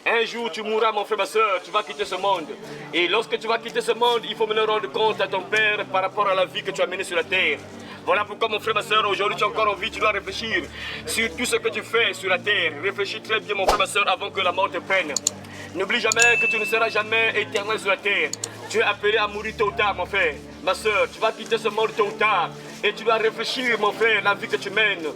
Un jour, tu mourras, mon frère, ma soeur, tu vas quitter ce monde. Et lorsque tu vas quitter ce monde, il faut mener rendre compte à ton Père par rapport à la vie que tu as menée sur la terre. Voilà pourquoi, mon frère, ma soeur, aujourd'hui tu es encore en vie, tu dois réfléchir sur tout ce que tu fais sur la terre. Réfléchis très bien, mon frère, ma soeur, avant que la mort te prenne. N'oublie jamais que tu ne seras jamais éternel sur la terre. Tu es appelé à mourir tôt ou tard, mon frère. Ma soeur, tu vas quitter ce monde tôt ou tard. Et tu dois réfléchir, mon frère, la vie que tu mènes.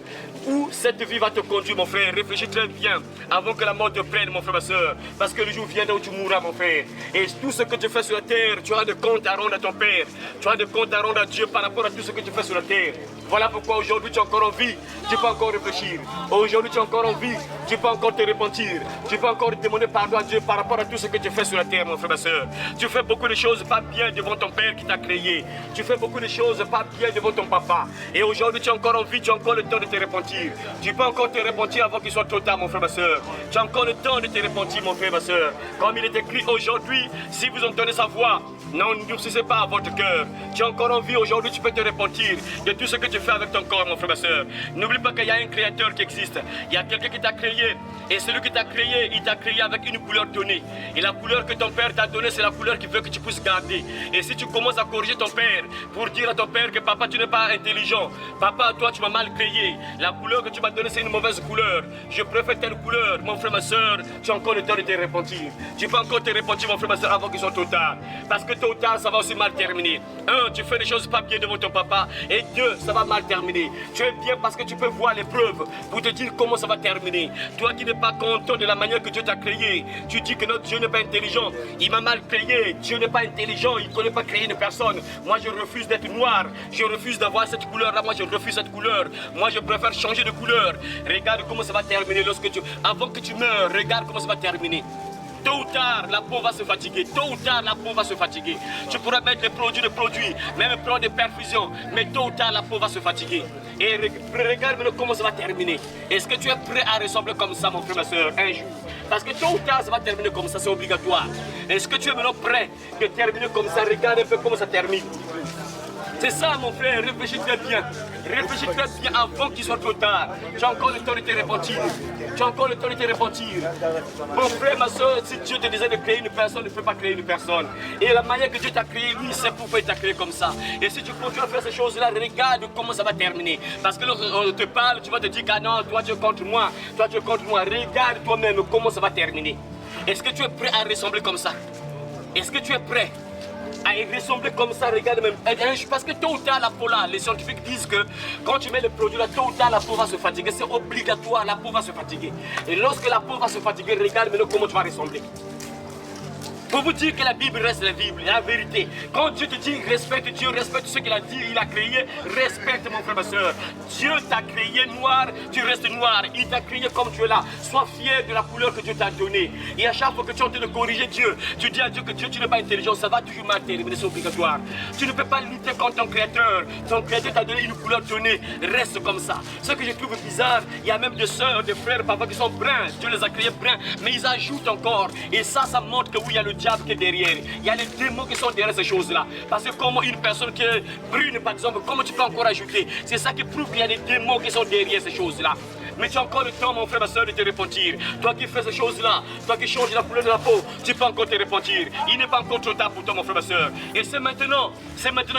Où cette vie va te conduire, mon frère. Réfléchis très bien avant que la mort te prenne, mon frère, ma soeur. Parce que le jour viendra où tu mourras, mon frère. Et tout ce que tu fais sur la terre, tu as de compte à rendre à ton Père. Tu as de compte à rendre à Dieu par rapport à tout ce que tu fais sur la terre. Voilà pourquoi aujourd'hui tu es encore en vie, tu peux encore réfléchir. Aujourd'hui tu es encore en vie, tu peux encore te repentir. Tu peux encore demander pardon à Dieu par rapport à tout ce que tu fais sur la terre, mon frère, ma soeur. Tu fais beaucoup de choses pas bien devant ton Père qui t'a créé. Tu fais beaucoup de choses pas bien devant ton papa. Et aujourd'hui tu es encore en vie, tu as encore le temps de te repentir. Tu peux encore te repentir avant qu'il soit trop tard, mon frère, ma soeur. Tu as encore le temps de te repentir, mon frère, ma soeur. Comme il est écrit aujourd'hui, si vous entendez sa voix, n'endurcissez pas votre cœur. Tu es encore en vie aujourd'hui, tu peux te repentir de tout ce que tu fais avec ton corps, mon frère, ma soeur. N'oublie pas qu'il y a un créateur qui existe. Il y a quelqu'un qui t'a créé. Et celui qui t'a créé, il t'a créé avec une couleur donnée. Et la couleur que ton père t'a donnée, c'est la couleur qu'il veut que tu puisses garder. Et si tu commences à corriger ton père pour dire à ton père que papa, tu n'es pas intelligent. Papa, toi, tu m'as mal créé. La couleur que tu m'as donnée, c'est une mauvaise couleur. Je préfère telle couleur. Mon frère, ma soeur, tu as encore le temps de te repentir. Tu peux encore te repentir, mon frère, ma soeur, avant qu'il soit trop tard. Parce que tôt ou tard, ça va aussi mal terminer. Un, tu fais des choses pas bien devant ton papa. Et deux, ça va mal terminer. Tu es bien parce que tu peux voir les preuves pour te dire comment ça va terminer. Toi qui n'es pas content de la manière que Dieu t'a créé, tu dis que notre Dieu n'est pas intelligent. Il m'a mal créé. Dieu n'est pas intelligent. Il ne connaît pas créer une personne. Moi, je refuse d'être noir. Je refuse d'avoir cette couleur-là. Moi, je refuse cette couleur. Moi, je préfère changer de couleur. Regarde comment ça va terminer lorsque tu... Avant que tu meurs, regarde comment ça va terminer. Tôt ou tard, la peau va se fatiguer. Tôt ou tard, la peau va se fatiguer. Tu pourras mettre des produits, même prendre des perfusions. Mais tôt ou tard, la peau va se fatiguer. Et regarde maintenant comment ça va terminer. Est-ce que tu es prêt à ressembler comme ça, mon frère, ma soeur, un jour? Parce que tôt ou tard, ça va terminer comme ça, c'est obligatoire. Est-ce que tu es maintenant prêt de terminer comme ça? Regarde un peu comment ça termine. C'est ça, mon frère, réfléchis très bien. Réfléchis très bien avant qu'il soit trop tard. Tu as encore le temps de te repentir. Tu as encore le temps de te repentir. Mon frère, ma soeur, si Dieu te disait de créer une personne, ne peut pas créer une personne. Et la manière que Dieu t'a créé, lui, c'est pourquoi il t'a créé comme ça. Et si tu continues à faire ces choses-là, regarde comment ça va terminer. Parce que lorsqu'on te parle, tu vas te dire ah non, toi tu es contre moi. Toi tu es contre moi. Regarde toi-même comment ça va terminer. Est-ce que tu es prêt à ressembler comme ça? Est-ce que tu es prêt à y ressembler comme ça? Regarde même. Parce que tôt ou tard, la peau là, les scientifiques disent que quand tu mets le produit là, tôt ou tard, la peau va se fatiguer. C'est obligatoire, la peau va se fatiguer. Et lorsque la peau va se fatiguer, regarde maintenant comment tu vas ressembler. Pour vous dire que la Bible reste la Bible, la vérité. Quand Dieu te dit respecte Dieu, respecte ce qu'il a dit, il a créé, respecte mon frère, ma soeur. Dieu t'a créé noir, tu restes noir. Il t'a créé comme tu es là. Sois fier de la couleur que Dieu t'a donnée. Et à chaque fois que tu es en train de corriger Dieu, tu dis à Dieu que Dieu, tu n'es pas intelligent, ça va toujours mal terminer, c'est obligatoire. Tu ne peux pas lutter contre ton créateur. Ton créateur t'a donné une couleur donnée, reste comme ça. Ce que je trouve bizarre, il y a même des soeurs, des frères, parfois qui sont bruns. Dieu les a créés bruns, mais ils ajoutent encore. Et ça montre que oui, il y a le diable qui est derrière. Il y a les démons qui sont derrière ces choses-là. Parce que comme une personne qui est brune, par exemple, comment tu peux encore ajouter? C'est ça qui prouve qu'il y a des démons qui sont derrière ces choses-là. Mais tu as encore le temps, mon frère, ma soeur, de te repentir. Toi qui fais ces choses-là, toi qui changes la couleur de la peau, tu peux encore te repentir. Il n'est pas encore trop tard pour toi, mon frère, ma soeur. Et c'est maintenant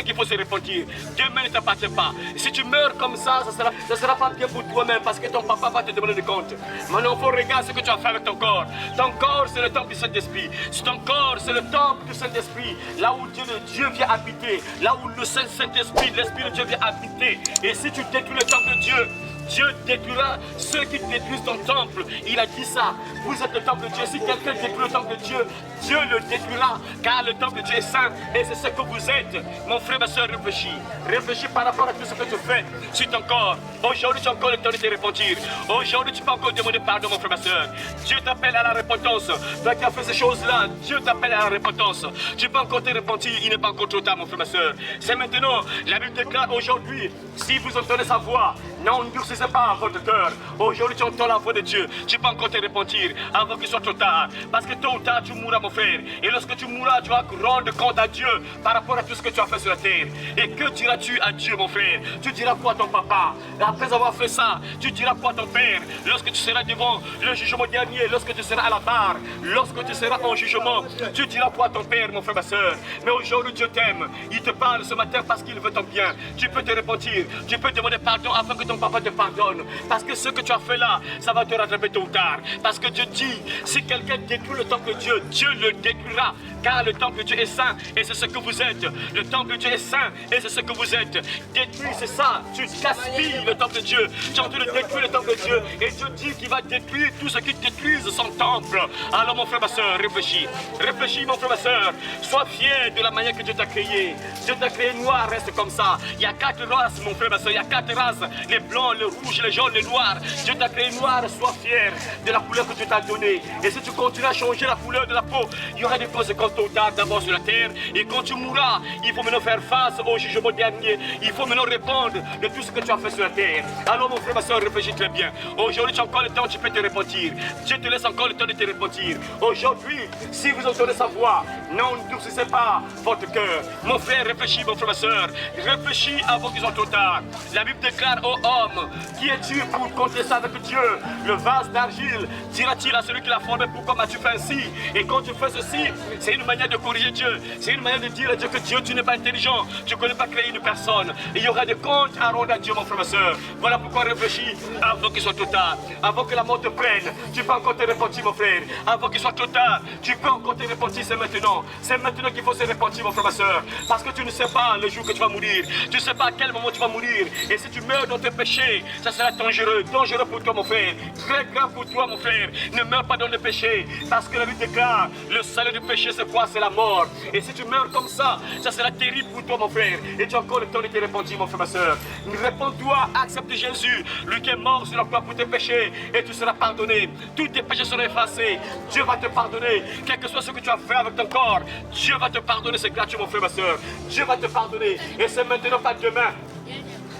qu'il faut se repentir. Demain ne t'appartient pas. Si tu meurs comme ça ne sera pas bien pour toi-même parce que ton papa va te demander de compte. Maintenant, il faut regarder ce que tu as fait avec ton corps. Ton corps, c'est le temple du Saint-Esprit. Ton corps, c'est le temple du Saint-Esprit. Là où Dieu vient habiter. Là où le Saint-Esprit, l'Esprit de Dieu vient habiter. Et si tu détruis le temple de Dieu, Dieu détruira ceux qui détruisent ton temple. Il a dit ça. Vous êtes le temple de Dieu. Si quelqu'un détruit le temple de Dieu, Dieu le détruira. Car le temple de Dieu est saint. Et c'est ce que vous êtes. Mon frère, ma soeur, réfléchis. Réfléchis par rapport à tout ce que tu fais sur ton corps. Aujourd'hui, tu as encore le temps de te repentir. Aujourd'hui, tu peux encore demander pardon, mon frère, ma soeur. Dieu t'appelle à la repentance. Toi qui as fait ces choses-là, Dieu t'appelle à la repentance. Tu peux encore te repentir. Il n'est pas encore trop tard, mon frère, ma soeur. C'est maintenant. La Bible déclare aujourd'hui, si vous entendez sa voix, n'endurcissez n'endurcissez pas votre cœur. Aujourd'hui, tu entends la voix de Dieu. Tu peux encore te repentir avant qu'il soit trop tard. Parce que tôt ou tard, tu mourras, mon frère. Et lorsque tu mourras, tu vas rendre compte à Dieu par rapport à tout ce que tu as fait sur la terre. Et que diras-tu à Dieu, mon frère? Tu diras quoi à ton papa? Après avoir fait ça, tu diras quoi à ton père? Lorsque tu seras devant le jugement dernier, lorsque tu seras à la barre, lorsque tu seras en jugement, tu diras quoi à ton père, mon frère, ma soeur? Mais aujourd'hui, Dieu t'aime. Il te parle ce matin parce qu'il veut ton bien. Tu peux te repentir. Tu peux demander pardon afin que ton papa te pardonne. Parce que ce que tu as fait là, ça va te rattraper tôt ou tard. Parce que Dieu dit, si quelqu'un détruit le temple de Dieu, Dieu le détruira. Car le temple de Dieu est saint et c'est ce que vous êtes. Le temple de Dieu est saint et c'est ce que vous êtes. Détruire, c'est ça. Tu gaspilles le temple de Dieu. Tu es en train de détruire le temple de Dieu. Et Dieu dit qu'il va détruire tout ce qui détruise son temple. Alors mon frère, ma soeur, réfléchis. Réfléchis, mon frère, ma soeur. Sois fier de la manière que Dieu t'a créé. Dieu t'a créé noir, reste comme ça. Il y a 4 races, mon frère, ma soeur. Il y a 4 races. Les blancs, les rouges, les jaunes, les noirs. Dieu t'a créé noir. Sois fier de la couleur que Dieu t'a donnée. Et si tu continues à changer la couleur de la peau, il y aura des conséquences tôt ou tard d'abord sur la terre. Et quand tu mourras, il faut maintenant faire face au jugement dernier. Il faut maintenant répondre de tout ce que tu as fait sur la terre. Alors mon frère, ma soeur, réfléchis très bien. Aujourd'hui, tu as encore le temps, tu peux te repentir. Dieu te laisse encore le temps de te repentir. Aujourd'hui, si vous entendez sa voix, n'endurcissez pas votre cœur. Mon frère, réfléchis, mon frère, ma soeur. Réfléchis avant qu'ils soient trop tard. La Bible déclare aux hommes, qui es-tu pour contester ça avec Dieu? Le vase d'argile dira-t-il à celui qui l'a formé, pourquoi m'as-tu fait ainsi? Et quand tu fais ceci, c'est une manière de corriger Dieu. C'est une manière de dire à Dieu que Dieu, tu n'es pas intelligent. Tu ne connais pas créer une personne. Et il y aura des comptes à rendre à Dieu, mon frère, ma soeur. Voilà pourquoi réfléchis avant qu'il soit trop tard. Avant que la mort te prenne, tu peux encore te repentir, mon frère. Avant qu'il soit trop tard, tu peux encore te repentir, c'est maintenant. C'est maintenant qu'il faut se repentir, mon frère, ma soeur. Parce que tu ne sais pas le jour que tu vas mourir. Tu ne sais pas à quel moment tu vas mourir. Et si tu meurs dans tes péchés, ça sera dangereux. Dangereux pour toi, mon frère. Très grave pour toi, mon frère. Ne meurs pas dans le péché. Parce que la Bible déclare, le salaire du péché, c'est quoi? C'est la mort. Et si tu meurs comme ça sera terrible pour toi, mon frère. Et tu as encore le temps de te repentir, mon frère, ma soeur. Réponds-toi, accepte Jésus, lui qui est mort sur la croix pour tes péchés, et tu seras pardonné. Tous tes péchés seront effacés. Dieu va te pardonner. Quel que soit ce que tu as fait avec ton corps, Dieu va te pardonner. C'est gratuit, mon frère, ma soeur. Dieu va te pardonner. Et c'est maintenant, pas demain.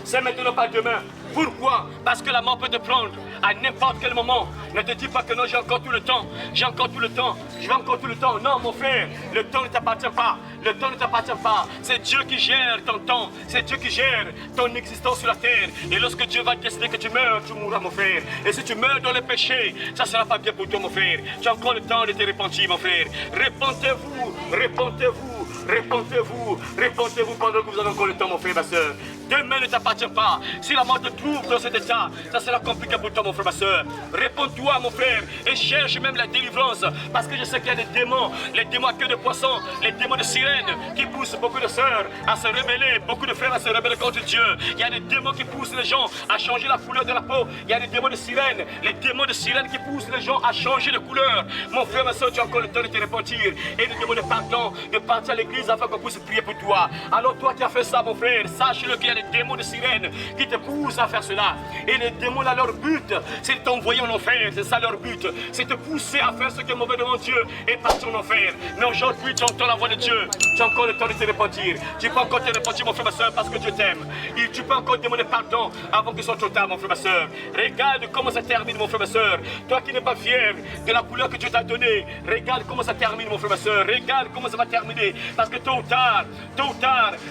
C'est maintenant, pas demain. Pourquoi? Parce que la mort peut te prendre à n'importe quel moment. Ne te dis pas que non, j'ai encore tout le temps. J'ai encore tout le temps. Je vais encore tout le temps. Non, mon frère, le temps ne t'appartient pas. Le temps ne t'appartient pas. C'est Dieu qui gère ton temps. C'est Dieu qui gère ton existence sur la terre. Et lorsque Dieu va décider que tu meurs, tu mourras, mon frère. Et si tu meurs dans le péché, ça ne sera pas bien pour toi, mon frère. Tu as encore le temps de te repentir, mon frère. Repentez-vous, repentez-vous, repentez-vous, repentez-vous pendant que vous avez encore le temps, mon frère, ma soeur. Demain ne t'appartient pas. Si la mort te trouve dans cet état, ça sera compliqué pour toi, mon frère, ma soeur. Réponds-toi, mon frère, et cherche même la délivrance. Parce que je sais qu'il y a des démons, les démons à queue de poisson, les démons de sirène, qui poussent beaucoup de sœurs à se rebeller, beaucoup de frères à se rebeller contre Dieu. Il y a des démons qui poussent les gens à changer la couleur de la peau. Il y a des démons de sirène, les démons de sirène qui poussent les gens à changer de couleur. Mon frère, ma soeur, tu as encore le temps de te repentir et de demander pardon, de partir à l'église afin qu'on puisse prier pour toi. Alors toi qui as fait ça, mon frère, sache-le qu'il y a des démons de sirène qui te poussent à faire cela. Et les démons, là, leur but, c'est de t'envoyer en enfer. C'est ça leur but. C'est de te pousser à faire ce qui est mauvais devant Dieu et partir en enfer. Mais aujourd'hui, tu entends la voix de Dieu. Tu as encore le temps de te repentir. Tu peux encore te repentir, mon frère, ma soeur, parce que Dieu t'aime. Et tu peux encore demander pardon avant que ce soit trop tard, mon frère, ma soeur. Regarde comment ça termine, mon frère, ma soeur. Toi qui n'es pas fier de la couleur que Dieu t'a donnée, regarde comment ça termine, mon frère, ma soeur. Regarde comment ça va terminer. Parce que tôt ou tard,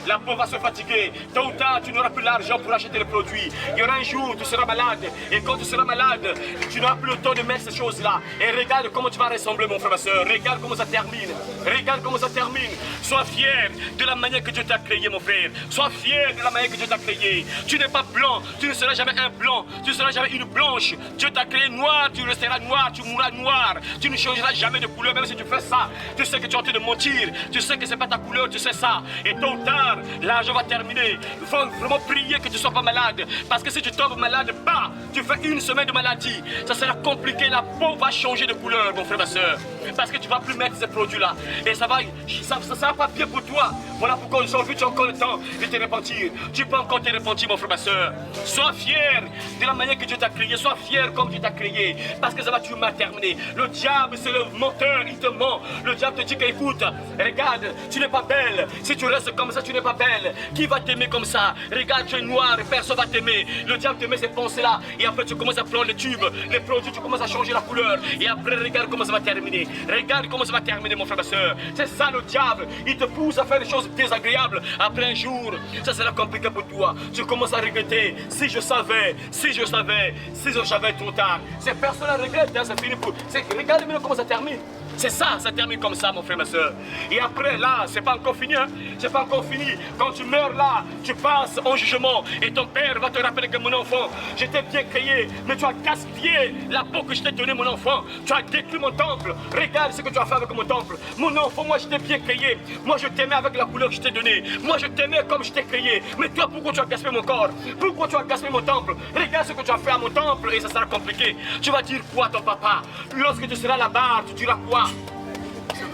la peau va se fatiguer. Tôt ou tard, tu n'auras plus l'argent pour acheter les produits. Il y aura un jour où tu seras malade. Et quand tu seras malade, tu n'auras plus le temps de mettre ces choses-là. Et regarde comment tu vas ressembler, mon frère, ma soeur. Regarde comment ça termine. Regarde comment ça termine. Sois fier de la manière que Dieu t'a créé, mon frère. Sois fier de la manière que Dieu t'a créé. Tu n'es pas blanc. Tu ne seras jamais un blanc. Tu ne seras jamais une blanche. Dieu t'a créé noir. Tu resteras noir. Tu mourras noir. Tu ne changeras jamais de couleur. Même si tu fais ça, tu sais que tu es en train de mentir. Tu sais que ce n'est pas ta couleur. Tu sais ça. Et tôt ou tard, l'argent va terminer. Il faut vraiment prier que tu ne sois pas malade. Parce que si tu tombes malade, bah, tu fais une semaine de maladie. Ça sera compliqué. La peau va changer de couleur, mon frère, ma soeur. Parce que tu ne vas plus mettre ces produits-là. Et ça va pas bien pour toi. Voilà pourquoi aujourd'hui tu as encore le temps de te repentir. Tu peux encore te repentir, mon frère, ma soeur. Sois fier de la manière que Dieu t'a créé. Sois fier comme Dieu t'a créé. Parce que ça va toujours mal terminer. Le diable, c'est le menteur, il te ment. Le diable te dit qu'écoute, regarde, tu n'es pas belle. Si tu restes comme ça, tu n'es pas belle. Qui va t'aimer comme ça? Regarde, tu es noir et personne va t'aimer. Le diable te met ces pensées-là. Et après, tu commences à prendre les tubes, les produits, tu commences à changer la couleur. Et après, regarde comment ça va terminer. Regarde comment ça va terminer, mon frère, ma soeur. C'est ça le diable. Il te pousse à faire des choses désagréables. Après un jour, ça sera compliqué pour toi. Tu commences à regretter. Si je savais, si je savais, si je savais trop tard. Ces personnes regrettent, hein, c'est fini pour. Regarde maintenant comment ça termine. C'est ça, ça termine comme ça, mon frère, ma soeur. Et après, là, c'est pas encore fini, hein. C'est pas encore fini. Quand tu meurs là, tu passes en jugement. Et ton père va te rappeler que mon enfant, je t'ai bien créé, mais tu as gaspillé la peau que je t'ai donnée, mon enfant. Tu as détruit mon temple. Regarde ce que tu as fait avec mon temple. Mon enfant, moi, je t'ai bien créé. Moi, je t'aimais avec la couleur que je t'ai donnée. Moi, je t'aimais comme je t'ai créé. Mais toi, pourquoi tu as gaspillé mon corps? Pourquoi tu as gaspillé mon temple? Regarde ce que tu as fait à mon temple et ça sera compliqué. Tu vas dire quoi, ton papa? Lorsque tu seras là-bas, tu diras quoi?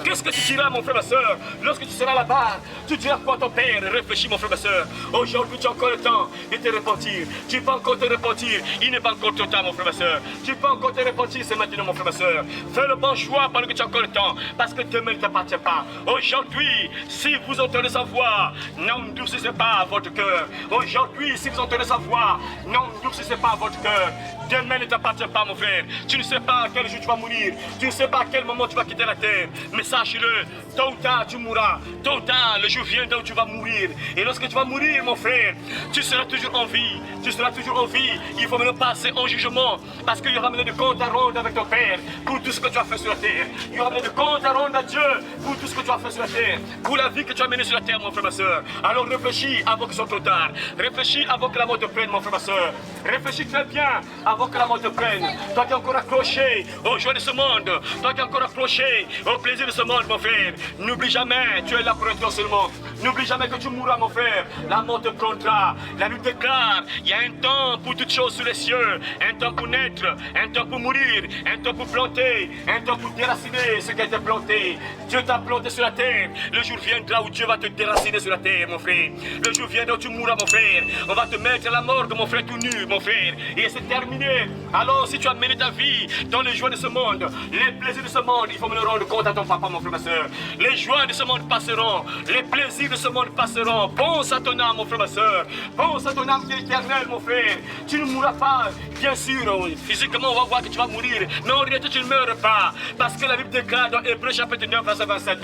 Qu'est-ce que tu diras, mon frère, ma soeur? Lorsque tu seras là-bas, tu diras quoi, ton père? Réfléchis, mon frère, ma soeur. Aujourd'hui, tu as encore le temps de te repentir. Tu peux encore te repentir. Il n'est pas encore trop tard, mon frère, ma soeur. Tu peux encore te repentir, c'est maintenant, mon frère, ma soeur. Fais le bon choix pendant que tu as encore le temps. Parce que demain ne t'appartient pas. Aujourd'hui, si vous entendez sa voix, n'endurcissez pas votre cœur. Aujourd'hui, si vous entendez sa voix, n'endurcissez pas votre cœur. Demain ne t'appartient pas, mon frère. Tu ne sais pas à quel jour tu vas mourir. Tu ne sais pas à quel moment tu vas quitter la terre. Mais sache-le, tôt ou tard tu mourras. Tôt ou tard, le jour viendra où tu vas mourir. Et lorsque tu vas mourir, mon frère, tu seras toujours en vie. Tu seras toujours en vie. Il faut maintenant passer en jugement. Parce qu'il y aura maintenant des comptes à rendre avec ton père pour tout ce que tu as fait sur la terre. Il y aura maintenant des comptes à rendre à Dieu pour tout ce que tu as fait sur la terre. Pour la vie que tu as menée sur la terre, mon frère, ma soeur. Alors réfléchis avant que ce soit trop tard. Réfléchis avant que la mort te prenne, mon frère, ma soeur. Réfléchis très bien avant que la mort te prenne. Toi qui es encore accroché aux joies de ce monde. Toi qui es encore accroché au plaisir de ce monde, mon frère. N'oublie jamais, tu es là pour un temps seulement. N'oublie jamais que tu mourras, mon frère. La mort te prendra. La Bible déclare, il y a un temps pour toutes choses sous les cieux. Un temps pour naître, un temps pour mourir, un temps pour planter, un temps pour déraciner ce qui a été planté. Dieu t'a planté sur la terre. Le jour viendra où Dieu va te déraciner sur la terre, mon frère. Le jour viendra où tu mourras, mon frère. On va te mettre à la morgue, mon frère, tout nu, mon frère. Et c'est terminé. Alors, si tu as mené ta vie dans les joies de ce monde, les plaisirs de ce monde, il faut me le rendre compte à ton papa, mon frère, ma soeur. Les joies de ce monde passeront. Les plaisirs de ce monde passeront. Pense à ton âme, mon frère, ma soeur. Pense à ton âme qui est éternelle, mon frère. Tu ne mourras pas. Bien sûr, physiquement, on va voir que tu vas mourir. Mais en réalité, tu ne meurs pas. Parce que la Bible déclare dans Hébreux chapitre 9, verset 27,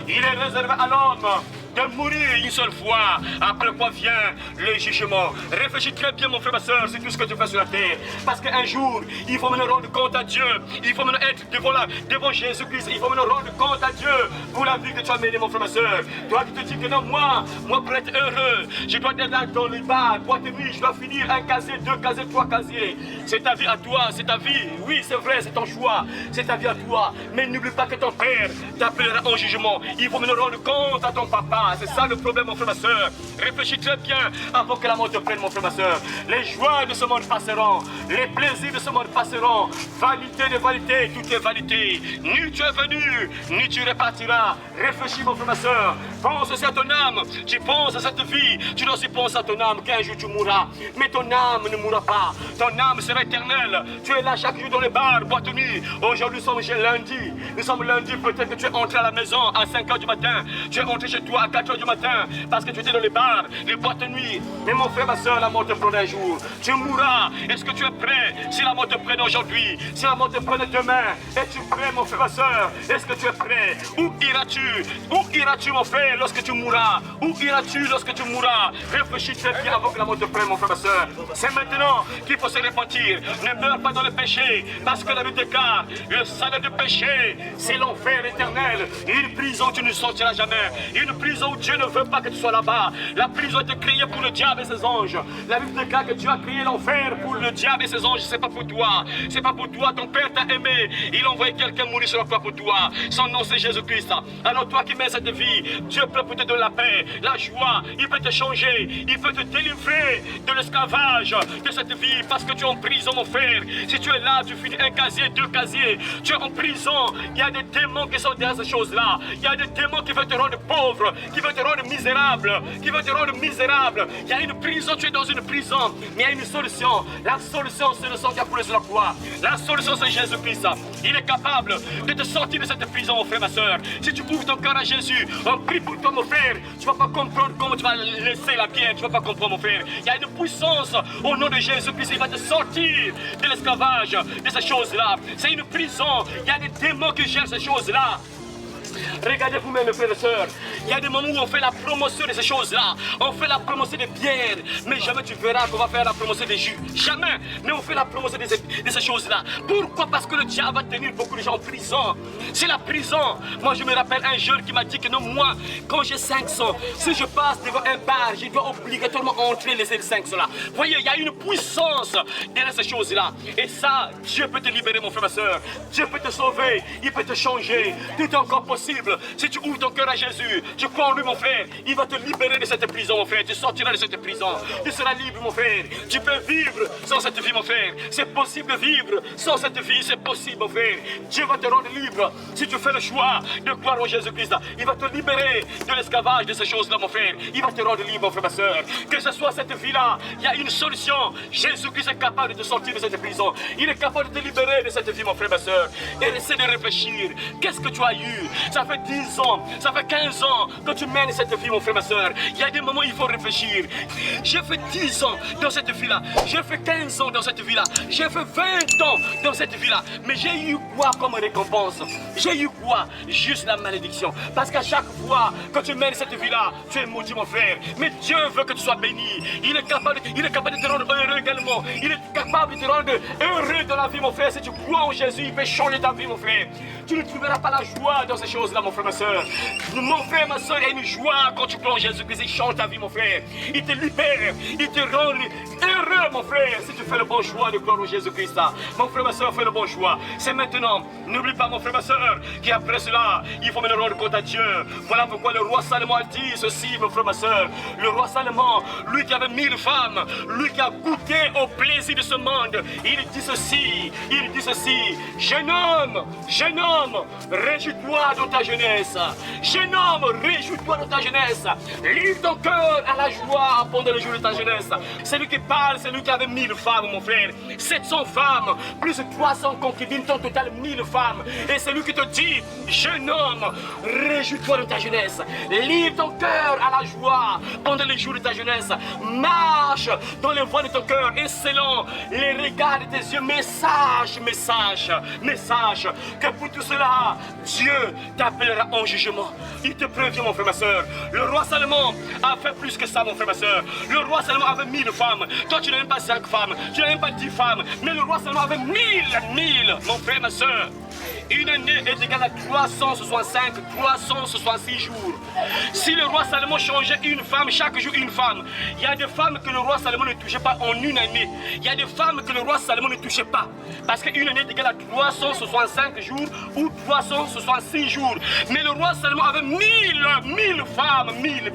il est réservé à l'homme de mourir une seule fois, après quoi vient le jugement. Réfléchis très bien, mon frère, ma soeur, c'est tout ce que tu fais sur la terre. Parce qu'un jour, il faut me rendre compte à Dieu. Il faut me être devant Jésus-Christ. Il faut me rendre compte à Dieu pour la vie que tu as menée, mon frère, ma soeur. Toi qui te dis que non, moi pour être heureux, je dois être là dans les bars, boîte de nuit, je dois finir un casier, deux casiers, trois casiers. C'est ta vie à toi, c'est ta vie. Oui, c'est vrai, c'est ton choix. C'est ta vie à toi. Mais n'oublie pas que ton père t'appellera en jugement. Il faut me rendre compte à ton papa. C'est ça le problème, mon frère, ma soeur. Réfléchis très bien avant que la mort te prenne, mon frère, ma soeur. Les joies de ce monde passeront. Les plaisirs de ce monde passeront. Vanité de vanité, tout est vanité. Ni tu es venu, ni tu repartiras. Réfléchis, mon frère, ma soeur. Pense aussi à ton âme. Tu penses à cette vie. Tu dois aussi penser à ton âme qu'un jour tu mourras. Mais ton âme ne mourra pas. Ton âme sera éternelle. Tu es là chaque jour dans les bars, boîte de nuit. Aujourd'hui, nous sommes lundi. Nous sommes lundi. Peut-être que tu es entré à la maison à 5 h du matin. Tu es entré chez toi à 4 h du matin parce que tu étais dans les bars, les boîtes de nuit. Mais mon frère, ma soeur, la mort te prendra un jour. Tu mourras. Est-ce que tu es prêt? Si la mort te prenne aujourd'hui, si la mort te prenne demain, es-tu prêt, mon frère, ma soeur? Est-ce que tu es prêt? Où iras-tu? Où iras-tu, mon frère, lorsque tu mourras? Où iras-tu lorsque tu mourras? Réfléchis très bien avant que la mort te prenne, mon frère, ma soeur. C'est maintenant qu'il faut se repentir. Ne meurs pas dans le péché, parce que la Bible déclare, le salaire du péché, c'est l'enfer éternel. Une prison, tu ne sortiras jamais. Une prison où Dieu ne veut pas que tu sois là-bas. La prison a été créée pour le diable et ses anges. La Bible déclare que Dieu a créé l'enfer pour le diable et ses anges. C'est pas pour toi. C'est pas pour toi. Ton Père t'a aimé. Il a envoyé quelqu'un mourir sur la croix pour toi. Son nom, c'est Jésus-Christ. Alors toi qui mets cette vie, Dieu peut te donner la paix, la joie. Il peut te changer. Il peut te délivrer de l'esclavage de cette vie parce que tu es en prison, mon frère. Si tu es là, tu finis un casier, deux casiers. Tu es en prison. Il y a des démons qui sont derrière ces choses-là. Il y a des démons qui veulent te rendre pauvre, qui veut te rendre misérable, qui veut te rendre misérable. Il y a une prison, tu es dans une prison, mais il y a une solution. La solution, c'est le sang qui a coulé sur la croix. La solution, c'est Jésus-Christ. Il est capable de te sortir de cette prison, mon frère, ma soeur. Si tu ouvres ton cœur à Jésus, on prie pour toi, mon frère. Tu ne vas pas comprendre comment tu vas laisser la pierre. Tu ne vas pas comprendre, mon frère. Il y a une puissance au nom de Jésus-Christ. Il va te sortir de l'esclavage, de ces choses-là. C'est une prison. Il y a des démons qui gèrent ces choses-là. Regardez vous-même, mes frères et sœurs. Il y a des moments où on fait la promotion de ces choses-là. On fait la promotion des bières. Mais jamais tu verras qu'on va faire la promotion des jus. Jamais. Mais on fait la promotion de ces choses-là. Pourquoi? Parce que le diable va tenir beaucoup de gens en prison. C'est la prison. Moi, je me rappelle un jeune qui m'a dit que non, moi, quand j'ai 500, si je passe devant un bar, je dois obligatoirement entrer les 500-là. Voyez, il y a une puissance derrière ces choses-là. Et ça, Dieu peut te libérer, mon frère, ma soeur. Dieu peut te sauver. Il peut te changer. Tout est encore possible. Si tu ouvres ton cœur à Jésus, tu crois en lui, mon frère, il va te libérer de cette prison, mon frère. Tu sortiras de cette prison. Tu seras libre, mon frère. Tu peux vivre sans cette vie, mon frère. C'est possible de vivre sans cette vie. C'est possible, mon frère. Dieu va te rendre libre. Si tu fais le choix de croire en Jésus-Christ, il va te libérer de l'esclavage de ces choses-là, mon frère. Il va te rendre libre, mon frère, ma soeur. Que ce soit cette vie-là, il y a une solution. Jésus-Christ est capable de te sortir de cette prison. Il est capable de te libérer de cette vie, mon frère, ma soeur. Et essaie de réfléchir. Qu'est-ce que tu as eu? Ça fait 10 ans, ça fait 15 ans que tu mènes cette vie, mon frère, ma soeur. Il y a des moments où il faut réfléchir. J'ai fait 10 ans dans cette vie-là. J'ai fait 15 ans dans cette vie-là. J'ai fait 20 ans dans cette vie-là. Mais j'ai eu quoi comme récompense? J'ai eu quoi? Juste la malédiction. Parce qu'à chaque fois que tu mènes cette vie-là, tu es maudit, mon frère. Mais Dieu veut que tu sois béni. Il est capable de te rendre heureux également. Il est capable de te rendre heureux dans la vie, mon frère. Si tu crois en Jésus, il peut changer ta vie, mon frère. Tu ne trouveras pas la joie dans ces choses-là, mon frère, ma soeur. Mon frère, ma soeur, il y a une joie quand tu crois en Jésus-Christ. Il change ta vie, mon frère. Il te libère. Il te rend heureux, mon frère, si tu fais le bon choix de croire en Jésus-Christ. Mon frère, ma soeur, fais le bon choix. C'est maintenant. N'oublie pas, mon frère, ma soeur, qu'après cela, il faut me rendre compte à Dieu. Voilà pourquoi le roi Salomon a dit ceci, mon frère, ma soeur. Le roi Salomon, lui qui avait 1000 femmes, lui qui a goûté au plaisir de ce monde, il dit ceci, jeune homme, réjouis-toi dans ta jeunesse. Jeune homme, réjouis-toi dans ta jeunesse. Livre ton cœur à la joie pendant le jour de ta jeunesse. C'est lui qui parle, c'est lui qui avait 1000 femmes, mon frère. 700 femmes, plus 300 concubines, ton total 1000 femmes. Et c'est lui qui te dit, jeune homme, réjouis-toi dans ta jeunesse. Livre ton cœur à la joie pendant les jours de ta jeunesse. Marche dans les voies de ton cœur et selon les regards de tes yeux. Mais sache que pour tout cela, Dieu t'appellera en jugement. Il te prévient, mon frère, ma soeur. Le roi Salomon a fait plus que ça, mon frère, ma soeur. Le roi Salomon avait 1000 femmes. Toi, tu n'as même pas 5 femmes. Tu n'as même pas 10 femmes. Mais le roi Salomon avait 1000, mon frère, ma soeur. Une année est égale à 365 jours. Si le roi Salomon changeait une femme, chaque jour une femme, il y a des femmes que le roi Salomon ne touchait pas en une année. Il y a des femmes que le roi Salomon ne touchait pas. Parce qu'une année est égale à 365 jours ou 366 jours. Mais le roi Salomon avait 1000 femmes, 1000.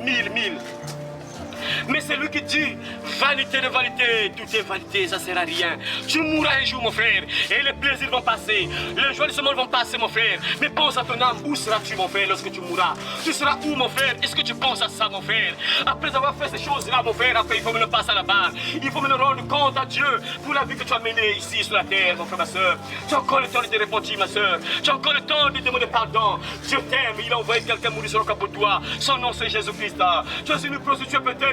Mais c'est lui qui dit, vanité de vanité, tout est vanité, ça sert à rien. Tu mourras un jour, mon frère, et les plaisirs vont passer, les joies de ce monde vont passer, mon frère. Mais pense à ton âme, où seras-tu, mon frère, lorsque tu mourras? Tu seras où, mon frère? Est-ce que tu penses à ça, mon frère? Après avoir fait ces choses-là, mon frère, après il faut me le passer à la barre. Il faut me le rendre compte à Dieu pour la vie que tu as menée ici sur la terre, mon frère, ma soeur. Tu as encore le temps de te repentir, ma soeur. Tu as encore le temps de demander pardon. Dieu t'aime, il a envoyé quelqu'un mourir sur le camp pour toi. Son nom, c'est Jésus-Christ. Tu es une prostituée peut-être.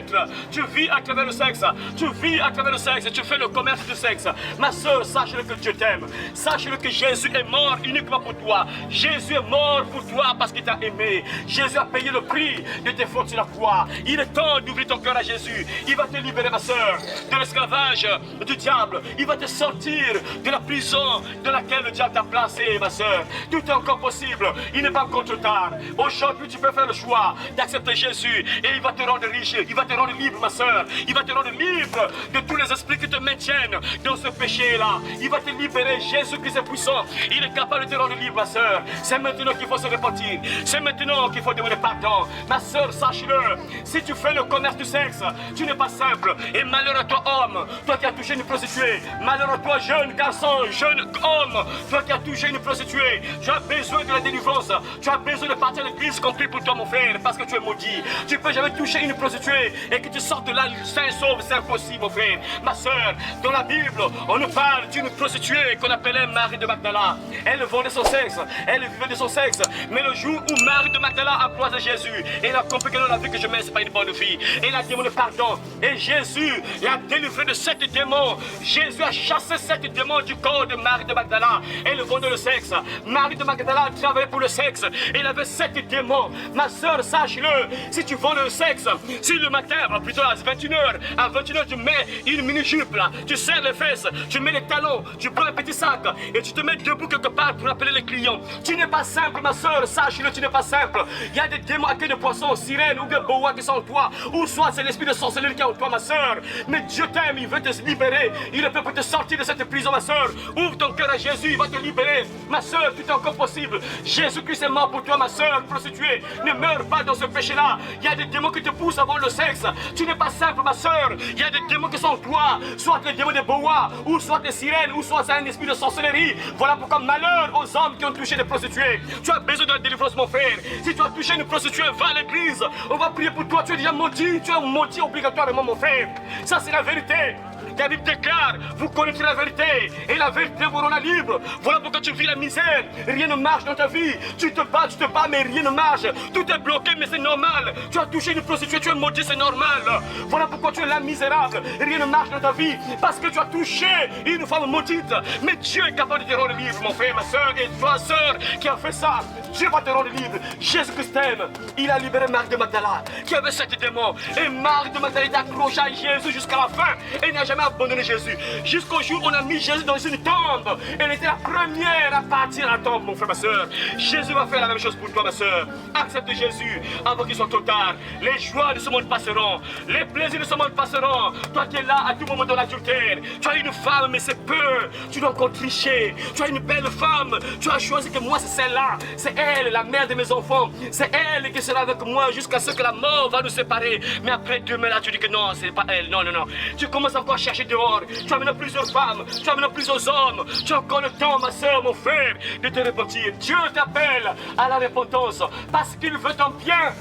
Tu vis à travers le sexe. Tu vis à travers le sexe. Tu fais le commerce du sexe. Ma soeur, sache-le que Dieu t'aime. Sache-le que Jésus est mort uniquement pour toi. Jésus est mort pour toi parce qu'il t'a aimé. Jésus a payé le prix de tes fautes sur la croix. Il est temps d'ouvrir ton cœur à Jésus. Il va te libérer, ma soeur, de l'esclavage du diable. Il va te sortir de la prison dans laquelle le diable t'a placé, ma soeur. Tout est encore possible. Il n'est pas encore trop tard. Aujourd'hui, tu peux faire le choix d'accepter Jésus et il va te rendre riche. Il va te rendre libre, ma soeur. Il va te rendre libre de tous les esprits qui te maintiennent dans ce péché-là. Il va te libérer. Jésus-Christ est puissant. Il est capable de te rendre libre, ma soeur. C'est maintenant qu'il faut se repentir. C'est maintenant qu'il faut demander pardon. Ma soeur, sache-le. Si tu fais le commerce du sexe, tu n'es pas simple. Et malheur à toi, homme, toi qui as touché une prostituée. Malheur à toi, jeune garçon, jeune homme, toi qui as touché une prostituée. Tu as besoin de la délivrance. Tu as besoin de partir à l'église compris pour toi, mon frère, parce que tu es maudit. Tu ne peux jamais toucher une prostituée et que tu sortes de là sain et sauve. C'est impossible, mon frère. Ma soeur, dans la Bible, on nous parle d'une prostituée qu'on appelait Marie de Magdala. Elle vendait son sexe, elle vivait de son sexe. Mais le jour où Marie de Magdala a croisé Jésus, elle a compris que dans la vie que je mène, ce n'est pas une bonne vie. Elle a demandé pardon. Et Jésus l'a délivré de 7 démons. Jésus a chassé 7 démons du corps de Marie de Magdala. Elle vendait le sexe. Marie de Magdala travaillait pour le sexe. Elle avait 7 démons. Ma soeur, sache-le, si tu vends le sexe, si le matin, plutôt à 21h, à 21h, tu mets une mini-jupe là, tu serres les fesses, tu mets les talons, tu prends un petit sac et tu te mets debout quelque part pour appeler les clients. Tu n'es pas simple, ma soeur, sache-le, tu n'es pas simple. Il y a des démons à queue de poisson, sirènes ou des boas qui sont en toi, ou soit c'est l'esprit de sorcellerie qui est en toi, ma soeur. Mais Dieu t'aime, il veut te libérer, il peut te sortir de cette prison, ma soeur. Ouvre ton cœur à Jésus, il va te libérer. Ma soeur, tout est encore possible. Jésus-Christ est mort pour toi, ma soeur prostituée. Ne meurs pas dans ce péché-là. Il y a des démons qui te poussent avant le sexe. Tu n'es pas simple, ma soeur. Il y a des démons qui sont en toi, soit les démons des boas, ou soit des sirènes, ou soit c'est un esprit de sorcellerie. Voilà pourquoi malheur aux hommes qui ont touché des prostituées. Tu as besoin de la délivrance, mon frère. Si tu as touché une prostituée, va à l'église. On va prier pour toi. Tu es déjà maudit. Tu es maudit obligatoirement, mon frère. Ça, c'est la vérité. La Bible déclare, vous connaîtrez la vérité, et la vérité vous rendra libre. Voilà pourquoi tu vis la misère. Rien ne marche dans ta vie. Tu te bats, mais rien ne marche. Tout est bloqué, mais c'est normal. Tu as touché une prostituée, tu es maudit, c'est normal. Voilà pourquoi tu es là misérable. Rien ne marche dans ta vie, parce que tu as touché une femme maudite. Mais Dieu est capable de te rendre libre, mon frère, ma soeur, et toi, soeur, qui a fait ça. Dieu va te rendre libre. Jésus-Christ t'aime. Il a libéré Marie de Magdala, qui avait 7 démons. Et Marie de Magdala est accrochée à Jésus jusqu'à la fin. Et n'a jamais abandonné Jésus. Jusqu'au jour où on a mis Jésus dans une tombe. Elle était la première à partir à la tombe, mon frère, ma soeur. Jésus va faire la même chose pour toi, ma soeur. Accepte Jésus avant qu'il soit trop tard. Les joies de ce monde passeront. Les plaisirs de ce monde passeront. Toi qui es là à tout moment dans l'adultère. Tu as une femme, mais c'est peu. Tu dois encore tricher. Tu as une belle femme. Tu as choisi que moi, c'est celle-là. C'est elle, la mère de mes enfants. C'est elle qui sera avec moi jusqu'à ce que la mort va nous séparer. Mais après demain, là, tu dis que non, c'est pas elle. Non, non, non. Tu commences encore à chercher dehors. Tu as maintenant plusieurs femmes. Tu as maintenant plusieurs hommes. Tu as encore le temps, ma soeur, mon frère, de te repentir. Dieu t'appelle à la repentance parce qu'il veut ton bien.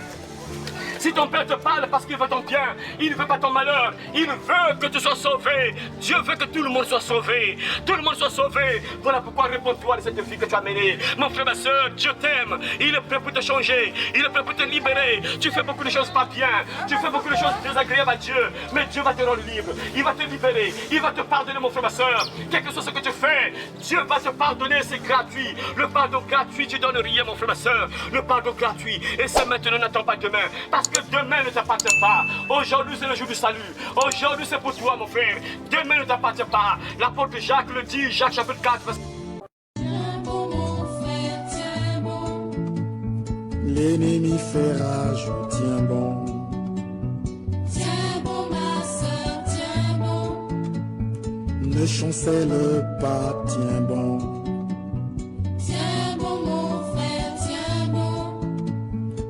Si ton père te parle parce qu'il veut ton bien, il ne veut pas ton malheur, il veut que tu sois sauvé. Dieu veut que tout le monde soit sauvé. Tout le monde soit sauvé. Voilà pourquoi réponds-toi de cette vie que tu as menée. Mon frère, ma soeur, Dieu t'aime. Il est prêt pour te changer. Il est prêt pour te libérer. Tu fais beaucoup de choses pas bien. Tu fais beaucoup de choses désagréables à Dieu. Mais Dieu va te rendre libre. Il va te libérer. Il va te pardonner, mon frère, ma soeur. Quel que soit ce que tu fais, Dieu va te pardonner. C'est gratuit. Le pardon gratuit, tu donnes rien, mon frère, ma soeur. Le pardon gratuit. Et c'est maintenant, n'attends pas demain. Parce que demain ne t'appartient pas. Aujourd'hui, c'est le jour du salut. Aujourd'hui, c'est pour toi, mon frère. Demain ne t'appartient pas. L'apôtre Jacques le dit, Jacques chapitre 4. L'ennemi fait rage, tiens bon. Tiens bon, ma soeur, tiens bon. Ne chancelle pas, tiens bon. Tiens bon, mon frère, tiens bon.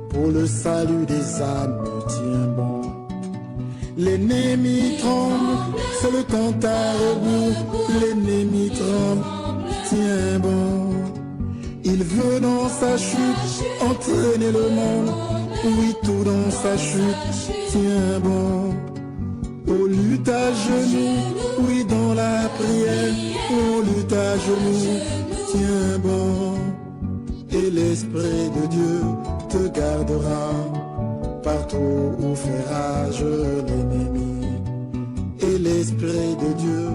Pour le salut des âmes, tiens bon. L'ennemi tremble, c'est le temps à rebours. L'ennemi tremble, tiens bon. Il veut dans sa chute entraîner le monde. Oui, tout dans sa chute, tiens bon. On lutte à genoux, oui, dans la prière. On lutte à genoux, tiens bon. Et l'Esprit de Dieu te gardera partout où fait rage l'ennemi. Et l'Esprit de Dieu